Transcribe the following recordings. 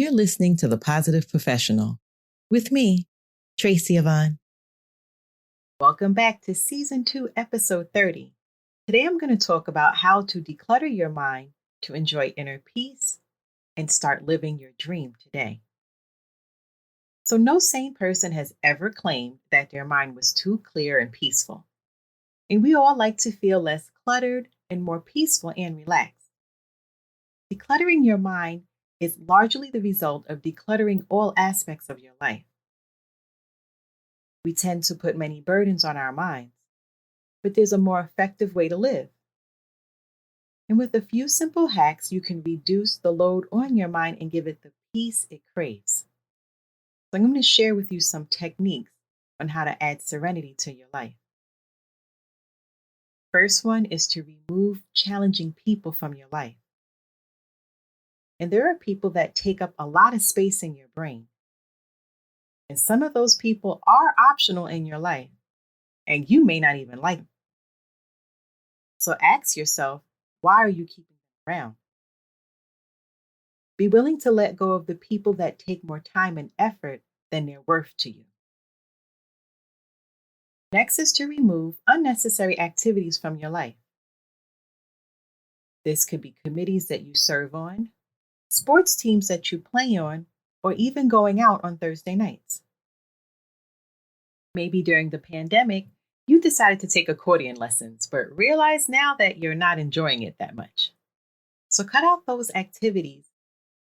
You're listening to The Positive Professional with me, Tracy Yvonne. Welcome back to Season 2, Episode 30. Today I'm going to talk about how to declutter your mind to enjoy inner peace and start living your dream today. So no sane person has ever claimed that their mind was too clear and peaceful. And we all like to feel less cluttered and more peaceful and relaxed. Decluttering your mind is largely the result of decluttering all aspects of your life. We tend to put many burdens on our minds, but there's a more effective way to live. And with a few simple hacks, you can reduce the load on your mind and give it the peace it craves. So I'm going to share with you some techniques on how to add serenity to your life. First one is to remove challenging people from your life. And there are people that take up a lot of space in your brain. And some of those people are optional in your life, and you may not even like them. So ask yourself, why are you keeping them around? Be willing to let go of the people that take more time and effort than they're worth to you. Next is to remove unnecessary activities from your life. This could be committees that you serve on, sports teams that you play on, or even going out on Thursday nights. Maybe during the pandemic, you decided to take accordion lessons, but realize now that you're not enjoying it that much. So cut out those activities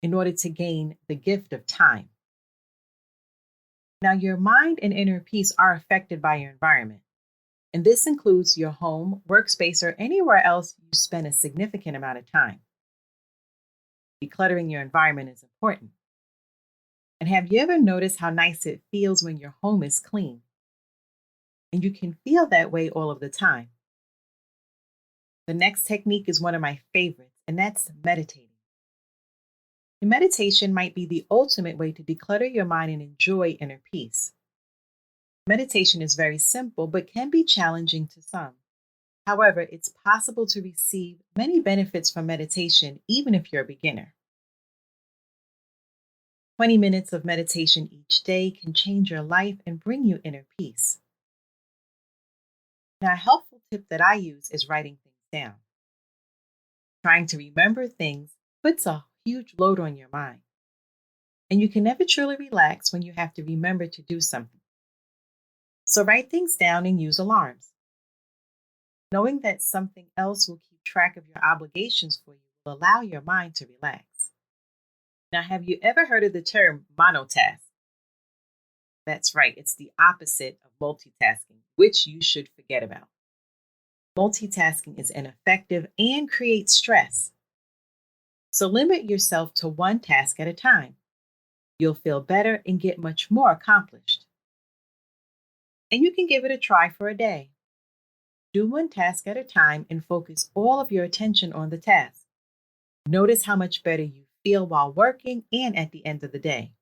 in order to gain the gift of time. Now, your mind and inner peace are affected by your environment, and this includes your home, workspace, or anywhere else you spend a significant amount of time. Decluttering your environment is important. And have you ever noticed how nice it feels when your home is clean? And you can feel that way all of the time. The next technique is one of my favorites, and that's meditating. And meditation might be the ultimate way to declutter your mind and enjoy inner peace. Meditation is very simple, but can be challenging to some. However, it's possible to receive many benefits from meditation, even if you're a beginner. 20 minutes of meditation each day can change your life and bring you inner peace. Now, a helpful tip that I use is writing things down. Trying to remember things puts a huge load on your mind, and you can never truly relax when you have to remember to do something. So write things down and use alarms. Knowing that something else will keep track of your obligations for you will allow your mind to relax. Now, have you ever heard of the term monotask? That's right, it's the opposite of multitasking, which you should forget about. Multitasking is ineffective and creates stress. So limit yourself to one task at a time. You'll feel better and get much more accomplished. And you can give it a try for a day. Do one task at a time and focus all of your attention on the task. Notice how much better you feel while working and at the end of the day.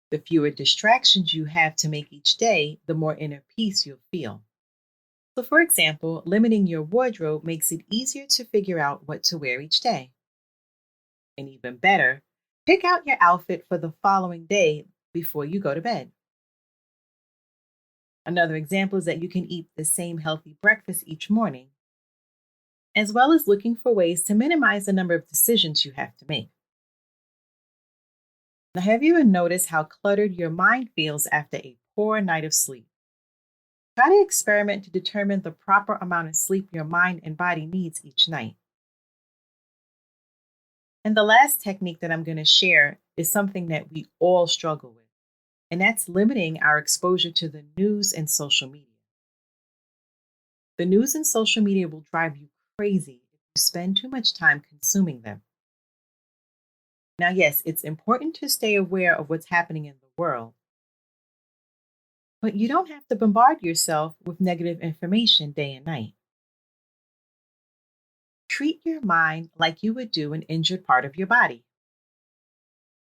The fewer distractions you have to make each day, the more inner peace you'll feel. So, for example, limiting your wardrobe makes it easier to figure out what to wear each day. And even better, pick out your outfit for the following day before you go to bed. Another example is that you can eat the same healthy breakfast each morning, as well as looking for ways to minimize the number of decisions you have to make. Now, have you ever noticed how cluttered your mind feels after a poor night of sleep? Try to experiment to determine the proper amount of sleep your mind and body needs each night. And the last technique that I'm going to share is something that we all struggle with, and that's limiting our exposure to the news and social media. The news and social media will drive you crazy if you spend too much time consuming them. Now, yes, it's important to stay aware of what's happening in the world, but you don't have to bombard yourself with negative information day and night. Treat your mind like you would do an injured part of your body.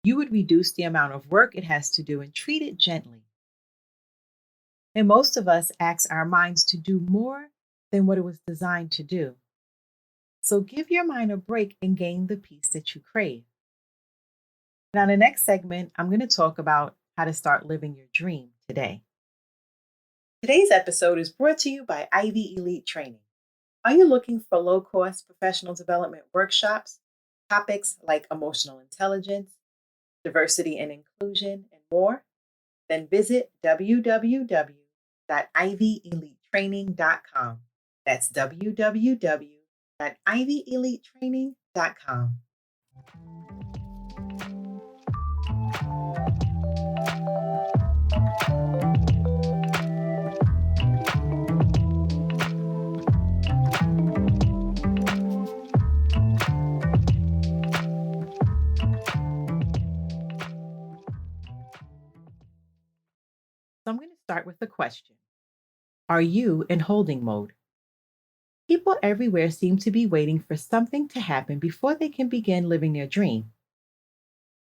You would reduce the amount of work it has to do and treat it gently. And most of us ask our minds to do more than what it was designed to do. So give your mind a break and gain the peace that you crave. Now, in the next segment, I'm going to talk about how to start living your dream today. Today's episode is brought to you by Ivy Elite Training. Are you looking for low-cost professional development workshops, topics like emotional intelligence, diversity and inclusion, and more? Then visit www.ivyelitetraining.com. That's www.ivyelitetraining.com. So I'm going to start with the question. Are you in holding mode? People everywhere seem to be waiting for something to happen before they can begin living their dream.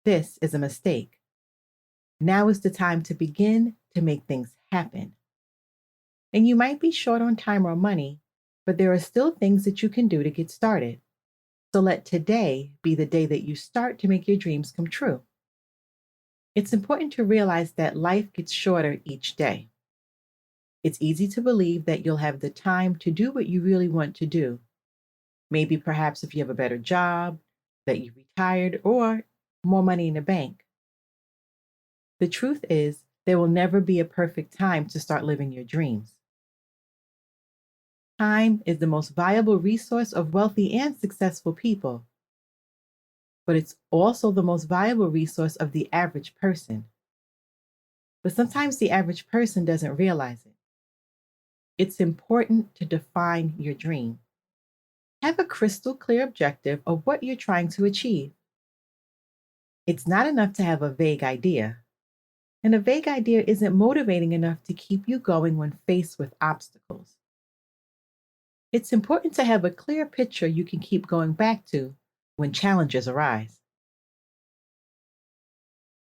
This is a mistake. Now is the time to begin to make things happen. And you might be short on time or money, but there are still things that you can do to get started. So let today be the day that you start to make your dreams come true. It's important to realize that life gets shorter each day. It's easy to believe that you'll have the time to do what you really want to do. Maybe perhaps if you have a better job, that you retired, or more money in the bank. The truth is, there will never be a perfect time to start living your dreams. Time is the most valuable resource of wealthy and successful people, but it's also the most valuable resource of the average person. But sometimes the average person doesn't realize it. It's important to define your dream. Have a crystal clear objective of what you're trying to achieve. It's not enough to have a vague idea, and a vague idea isn't motivating enough to keep you going when faced with obstacles. It's important to have a clear picture you can keep going back to when challenges arise.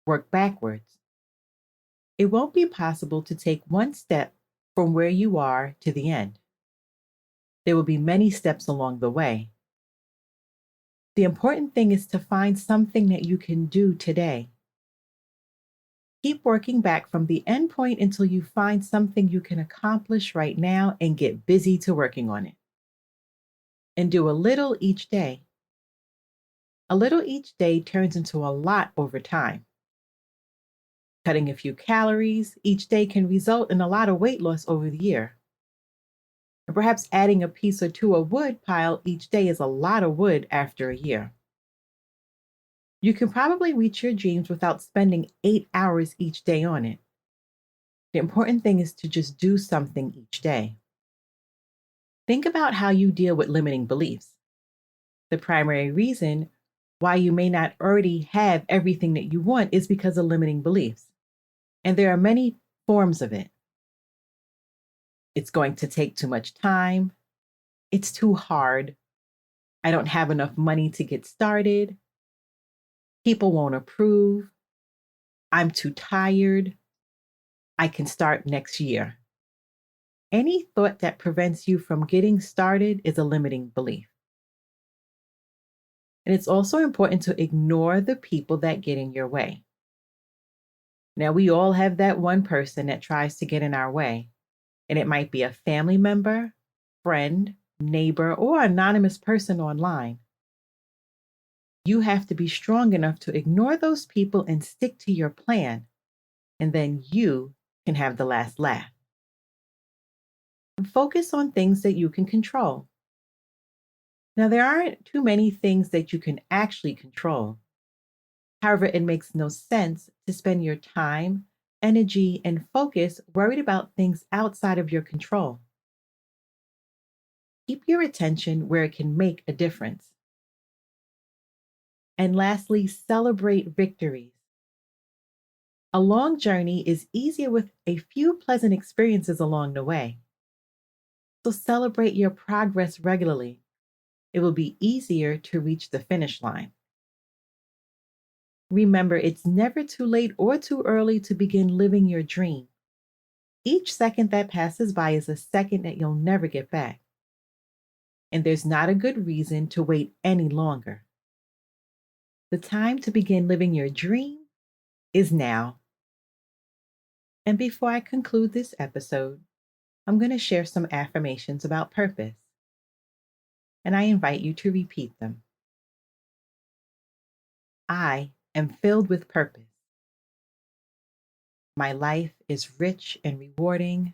Work backwards. It won't be possible to take one step from where you are to the end. There will be many steps along the way. The important thing is to find something that you can do today. Keep working back from the end point until you find something you can accomplish right now and get busy to working on it. And do a little each day. A little each day turns into a lot over time. Cutting a few calories each day can result in a lot of weight loss over the year. And perhaps adding a piece or two of wood pile each day is a lot of wood after a year. You can probably reach your dreams without spending 8 hours each day on it. The important thing is to just do something each day. Think about how you deal with limiting beliefs. The primary reason why you may not already have everything that you want is because of limiting beliefs. And there are many forms of it. It's going to take too much time. It's too hard. I don't have enough money to get started. People won't approve. I'm too tired. I can start next year. Any thought that prevents you from getting started is a limiting belief. And it's also important to ignore the people that get in your way. Now, we all have that one person that tries to get in our way, and it might be a family member, friend, neighbor, or anonymous person online. You have to be strong enough to ignore those people and stick to your plan, and then you can have the last laugh. Focus on things that you can control. Now, there aren't too many things that you can actually control. However, it makes no sense to spend your time, energy, and focus worried about things outside of your control. Keep your attention where it can make a difference. And lastly, celebrate victories. A long journey is easier with a few pleasant experiences along the way. So celebrate your progress regularly. It will be easier to reach the finish line. Remember, it's never too late or too early to begin living your dream. Each second that passes by is a second that you'll never get back. and there's not a good reason to wait any longer. The time to begin living your dream is now. And before I conclude this episode, I'm going to share some affirmations about purpose, and I invite you to repeat them. I am filled with purpose. My life is rich and rewarding.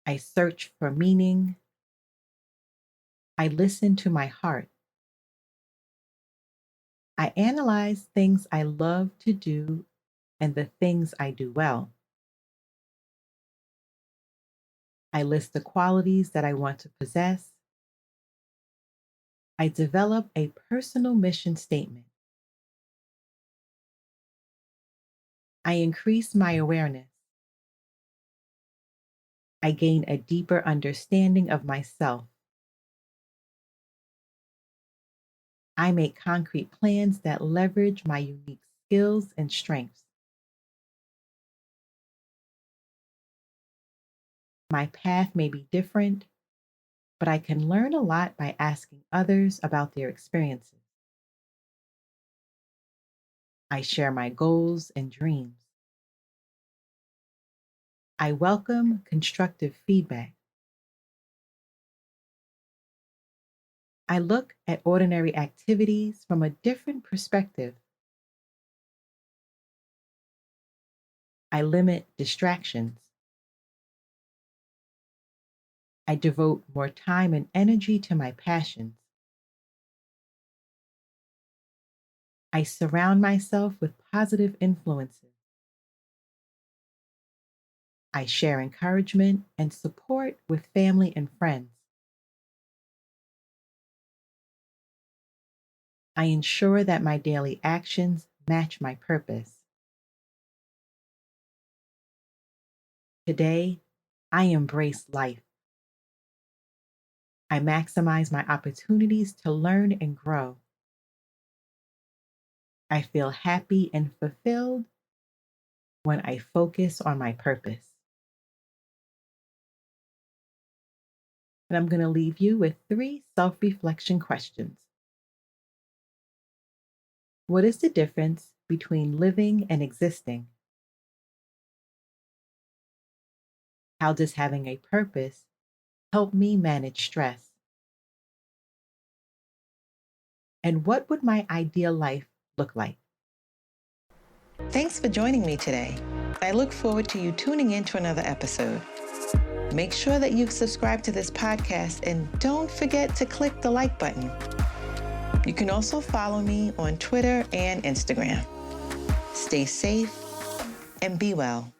I search for meaning. I listen to my heart. I analyze things I love to do and the things I do well. I list the qualities that I want to possess. I develop a personal mission statement. I increase my awareness. I gain a deeper understanding of myself. I make concrete plans that leverage my unique skills and strengths. My path may be different, but I can learn a lot by asking others about their experiences. I share my goals and dreams. I welcome constructive feedback. I look at ordinary activities from a different perspective. I limit distractions. I devote more time and energy to my passions. I surround myself with positive influences. I share encouragement and support with family and friends. I ensure that my daily actions match my purpose. Today, I embrace life. I maximize my opportunities to learn and grow. I feel happy and fulfilled when I focus on my purpose. And I'm going to leave you with 3 self-reflection questions. What is the difference between living and existing? How does having a purpose help me manage stress? And what would my ideal life look like? Thanks for joining me today. I look forward to you tuning in to another episode. Make sure that you've subscribed to this podcast and don't forget to click the like button. You can also follow me on Twitter and Instagram. Stay safe and be well.